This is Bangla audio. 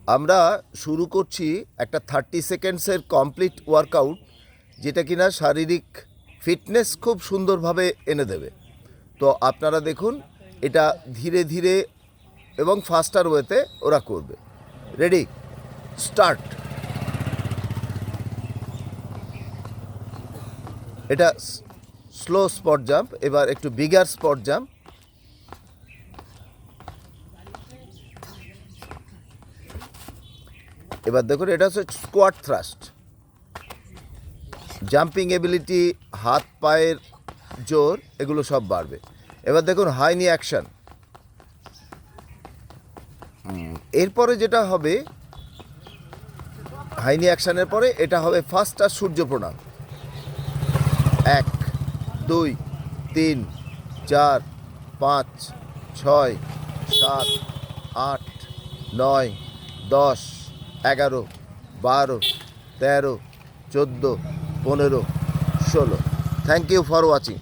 আমরা শুরু করছি একটা 30 সেকেন্ডসের কমপ্লিট ওয়ার্কআউট, যেটা কিনা শারীরিক ফিটনেস খুব সুন্দরভাবে এনে দেবে। তো আপনারা দেখুন, এটা ধীরে ধীরে এবং ফাস্টার ওয়েতে ওরা করবে। Ready, start. এটা স্লো স্পট জাম্প, এবার একটু বিগার স্পট জাম্প। এবার দেখুন, এটা হচ্ছে স্কোয়াট থ্রাস্ট। জাম্পিং এবিলিটি, হাত পায়ের জোর, এগুলো সব বাড়বে। এবার দেখুন হাই নি অ্যাকশন। এরপরে যেটা হবে, হাই নি অ্যাকশানের পরে এটা হবে ফাস্টার সূর্য প্রণাম। 1 2 3 4 5 6 7 8 9 10 11 12 13 14 15 16। Thank you for watching.